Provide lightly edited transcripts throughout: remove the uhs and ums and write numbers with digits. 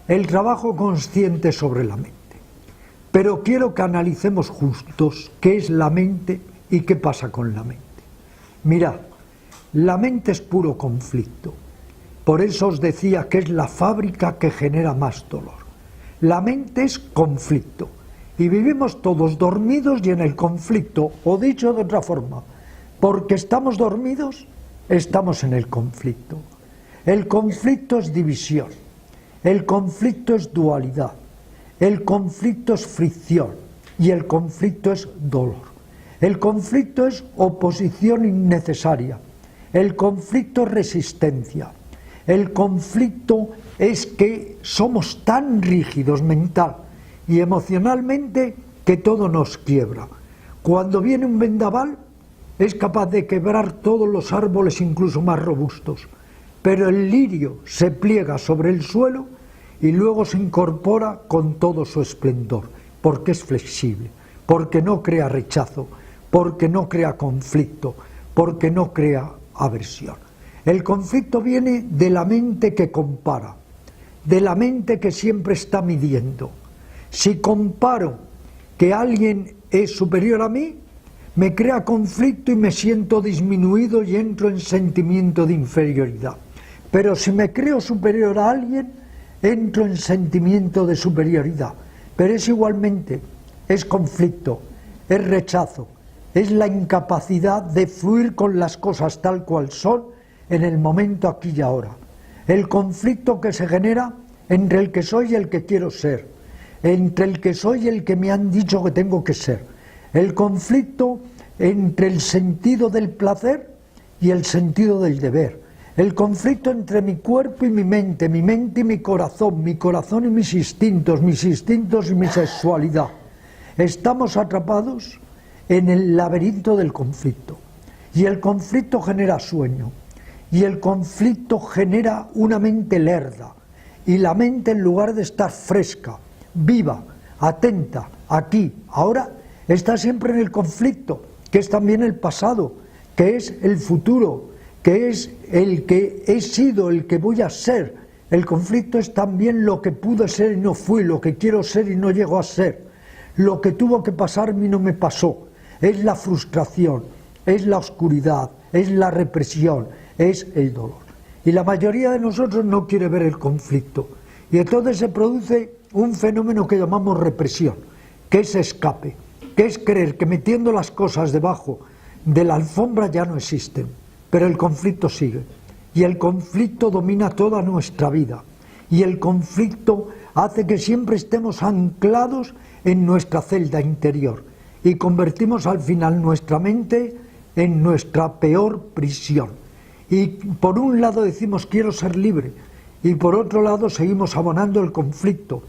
El trabajo consciente sobre la mente. Pero quiero que analicemos juntos qué es la mente y qué pasa con la mente. Mirad, la mente es puro conflicto. Por eso os decía que es la fábrica que genera más dolor. La mente es conflicto. Y vivimos todos dormidos y en el conflicto, o dicho de otra forma, porque estamos dormidos, estamos en el conflicto. El conflicto es división, el conflicto es dualidad, el conflicto es fricción y el conflicto es dolor. El conflicto es oposición innecesaria, el conflicto es resistencia, el conflicto es que somos tan rígidos mental y emocionalmente que todo nos quiebra. Cuando viene un vendaval es capaz de quebrar todos los árboles incluso más robustos, pero el lirio se pliega sobre el suelo y luego se incorpora con todo su esplendor, porque es flexible, porque no crea rechazo, porque no crea conflicto, porque no crea aversión. El conflicto viene de la mente que compara, de la mente que siempre está midiendo. Si comparo que alguien es superior a mí, me crea conflicto y me siento disminuido y entro en sentimiento de inferioridad. Pero si me creo superior a alguien, entro en sentimiento de superioridad. Pero es igualmente, es conflicto, es rechazo, es la incapacidad de fluir con las cosas tal cual son en el momento aquí y ahora. El conflicto que se genera entre el que soy y el que quiero ser, entre el que soy y el que me han dicho que tengo que ser, el conflicto entre el sentido del placer y el sentido del deber, el conflicto entre mi cuerpo y mi mente y mi corazón y mis instintos y mi sexualidad. Estamos atrapados en el laberinto del conflicto y el conflicto genera sueño y el conflicto genera una mente lerda y la mente, en lugar de estar fresca, viva, atenta, aquí, ahora, está siempre en el conflicto, que es también el pasado, que es el futuro, que es el que he sido, el que voy a ser. El conflicto es también lo que pude ser y no fui, lo que quiero ser y no llego a ser, lo que tuvo que pasarme y no me pasó. Es la frustración, es la oscuridad, es la represión, es el dolor. Y la mayoría de nosotros no quiere ver el conflicto. Y entonces se produce un fenómeno que llamamos represión, que es escape, que es creer que metiendo las cosas debajo de la alfombra ya no existen, pero el conflicto sigue, y el conflicto domina toda nuestra vida, y el conflicto hace que siempre estemos anclados en nuestra celda interior, y convertimos al final nuestra mente en nuestra peor prisión. Y por un lado decimos quiero ser libre, y por otro lado seguimos abonando el conflicto,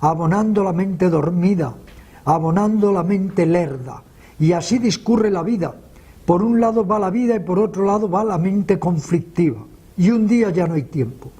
abonando la mente dormida, abonando la mente lerda, y así discurre la vida. Por un lado va la vida y por otro lado va la mente conflictiva, y un día ya no hay tiempo.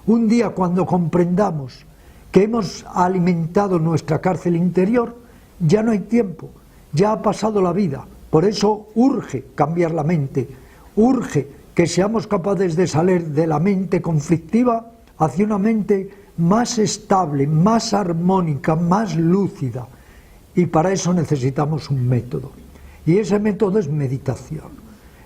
Un día, cuando comprendamos que hemos alimentado nuestra cárcel interior, ya no hay tiempo, ya ha pasado la vida. Por eso urge cambiar la mente, urge que seamos capaces de salir de la mente conflictiva hacia una mente más estable, más armónica, más lúcida. Y para eso necesitamos un método. Y ese método es meditación.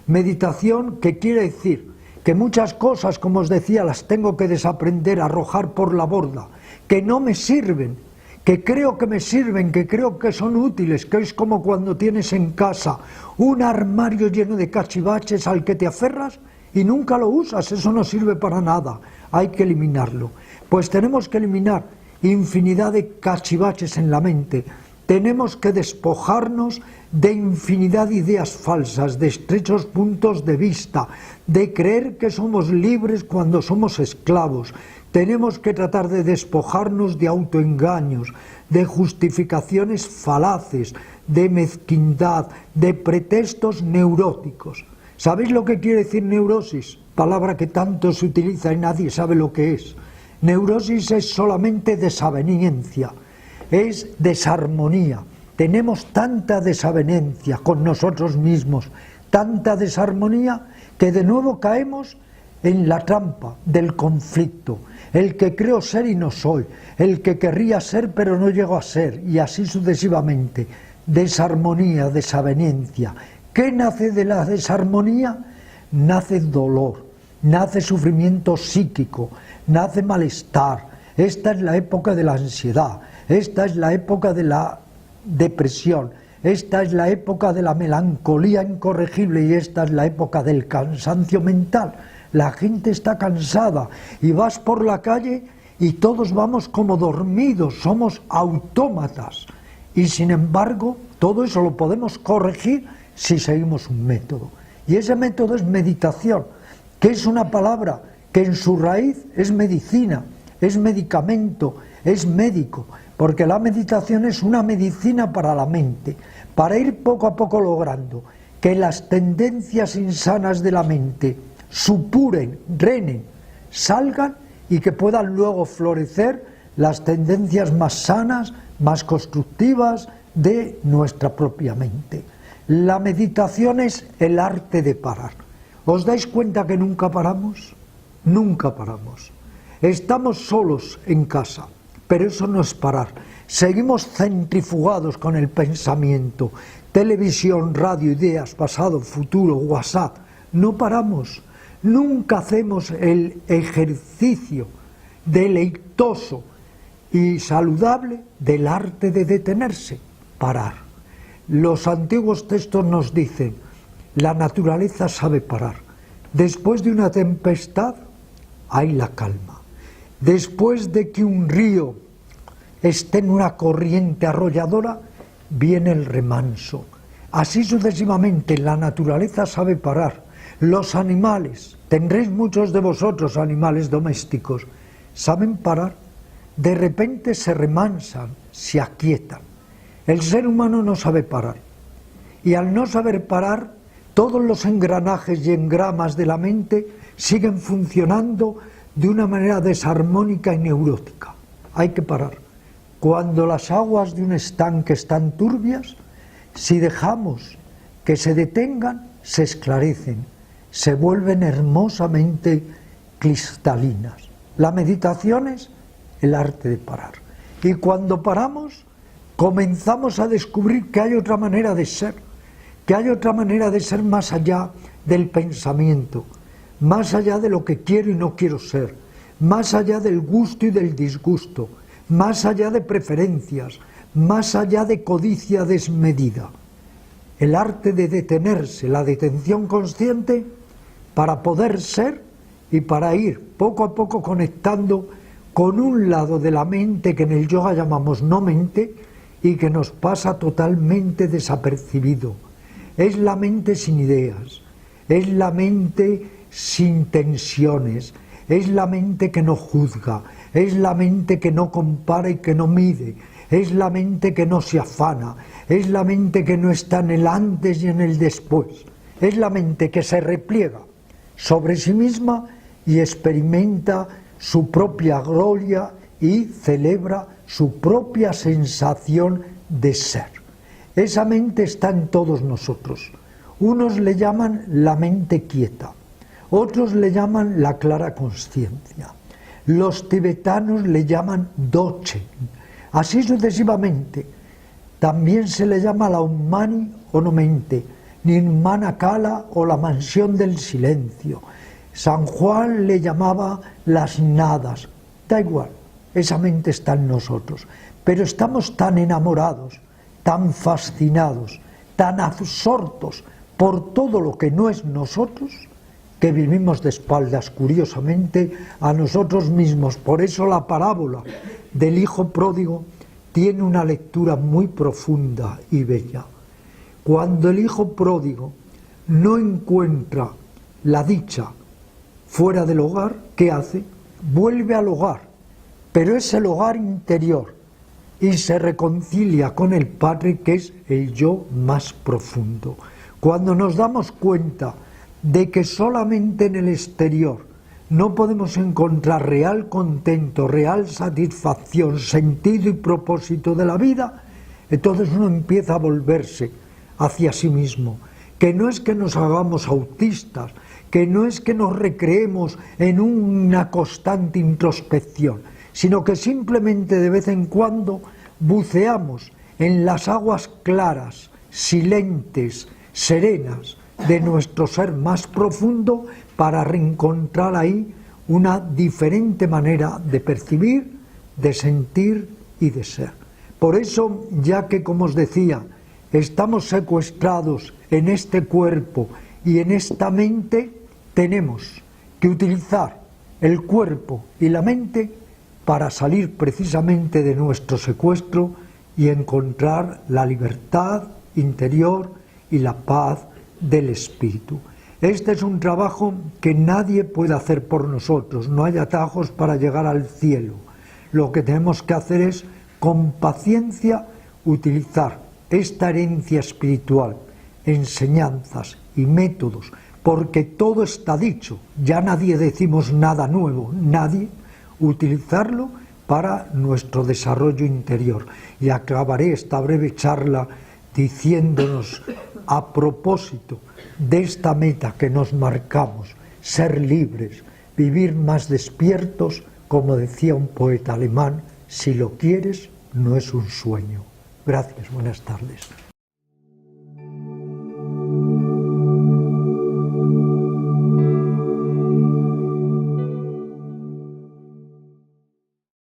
Meditación, que quiere decir que muchas cosas, como os decía, las tengo que desaprender, arrojar por la borda, que no me sirven, que creo que me sirven, que creo que son útiles, que es como cuando tienes en casa un armario lleno de cachivaches al que te aferras y nunca lo usas, eso no sirve para nada, hay que eliminarlo. Pues tenemos que eliminar infinidad de cachivaches en la mente, tenemos que despojarnos de infinidad de ideas falsas, de estrechos puntos de vista, de creer que somos libres cuando somos esclavos. Tenemos que tratar de despojarnos de autoengaños, de justificaciones falaces, de mezquindad, de pretextos neuróticos. ¿Sabéis lo que quiere decir neurosis? Palabra que tanto se utiliza y nadie sabe lo que es. Neurosis es solamente desaveniencia, es desarmonía, tenemos tanta desavenencia con nosotros mismos, tanta desarmonía, que de nuevo caemos en la trampa del conflicto. El que creo ser y no soy, el que querría ser pero no llego a ser, y así sucesivamente. Desarmonía, desavenencia. ¿Qué nace de la desarmonía? Nace dolor, nace sufrimiento psíquico, nace malestar. Esta es la época de la ansiedad, esta es la época de la depresión, esta es la época de la melancolía incorregible y esta es la época del cansancio mental. La gente está cansada y vas por la calle y todos vamos como dormidos, somos autómatas. Y sin embargo, todo eso lo podemos corregir si seguimos un método. Y ese método es meditación, que es una palabra que en su raíz es medicina, es medicamento, es médico, porque la meditación es una medicina para la mente, para ir poco a poco logrando que las tendencias insanas de la mente supuren, drenen, salgan y que puedan luego florecer las tendencias más sanas, más constructivas de nuestra propia mente. La meditación es el arte de parar. ¿Os dais cuenta que nunca paramos? Nunca paramos. Estamos solos en casa, pero eso no es parar. Seguimos centrifugados con el pensamiento, televisión, radio, ideas, pasado, futuro, WhatsApp. No paramos. Nunca hacemos el ejercicio deleitoso y saludable del arte de detenerse, parar. Los antiguos textos nos dicen, la naturaleza sabe parar. Después de una tempestad hay la calma. Después de que un río esté en una corriente arrolladora, viene el remanso. Así sucesivamente, la naturaleza sabe parar. Los animales, tendréis muchos de vosotros animales domésticos, saben parar. De repente se remansan, se aquietan. El ser humano no sabe parar. Y al no saber parar, todos los engranajes y engramas de la mente siguen funcionando de una manera desarmónica y neurótica. Hay que parar. Cuando las aguas de un estanque están turbias, si dejamos que se detengan, se esclarecen, se vuelven hermosamente cristalinas. La meditación es el arte de parar. Y cuando paramos, comenzamos a descubrir que hay otra manera de ser, que hay otra manera de ser más allá del pensamiento, más allá de lo que quiero y no quiero ser, más allá del gusto y del disgusto, más allá de preferencias, más allá de codicia desmedida. El arte de detenerse, la detención consciente, para poder ser y para ir poco a poco conectando con un lado de la mente que en el yoga llamamos no mente y que nos pasa totalmente desapercibido. Es la mente sin ideas, es la mente sin tensiones, es la mente que no juzga, es la mente que no compara y que no mide, es la mente que no se afana, es la mente que no está en el antes y en el después, es la mente que se repliega sobre sí misma y experimenta su propia gloria y celebra su propia sensación de ser. Esa mente está en todos nosotros. Unos le llaman la mente quieta, otros le llaman la clara consciencia. Los tibetanos le llaman Dochen. Así sucesivamente. También se le llama la Ummani o no mente, Nirmana Kala o la mansión del silencio. San Juan le llamaba las nadas. Da igual, esa mente está en nosotros. Pero estamos tan enamorados, tan fascinados, tan absortos por todo lo que no es nosotros, que vivimos de espaldas, curiosamente, a nosotros mismos. Por eso la parábola del hijo pródigo tiene una lectura muy profunda y bella. Cuando el hijo pródigo no encuentra la dicha fuera del hogar, ¿qué hace? Vuelve al hogar, pero es el hogar interior, y se reconcilia con el Padre, que es el yo más profundo. Cuando nos damos cuenta de que solamente en el exterior no podemos encontrar real contento, real satisfacción, sentido y propósito de la vida, Entonces uno empieza a volverse hacia sí mismo, que no es que nos hagamos autistas, que no es que nos recreemos en una constante introspección, sino que simplemente de vez en cuando buceamos en las aguas claras, silentes, serenas de nuestro ser más profundo para reencontrar ahí una diferente manera de percibir, de sentir y de ser. Por eso, ya que, como os decía, estamos secuestrados en este cuerpo y en esta mente, tenemos que utilizar el cuerpo y la mente para salir precisamente de nuestro secuestro y encontrar la libertad interior y la paz del espíritu. Este es un trabajo que nadie puede hacer por nosotros, no hay atajos para llegar al cielo. Lo que tenemos que hacer es, con paciencia, utilizar esta herencia espiritual, enseñanzas y métodos, porque todo está dicho, ya nadie decimos nada nuevo, nadie, utilizarlo para nuestro desarrollo interior. Y acabaré esta breve charla diciéndonos, a propósito de esta meta que nos marcamos, ser libres, vivir más despiertos, como decía un poeta alemán, si lo quieres, no es un sueño. Gracias, buenas tardes.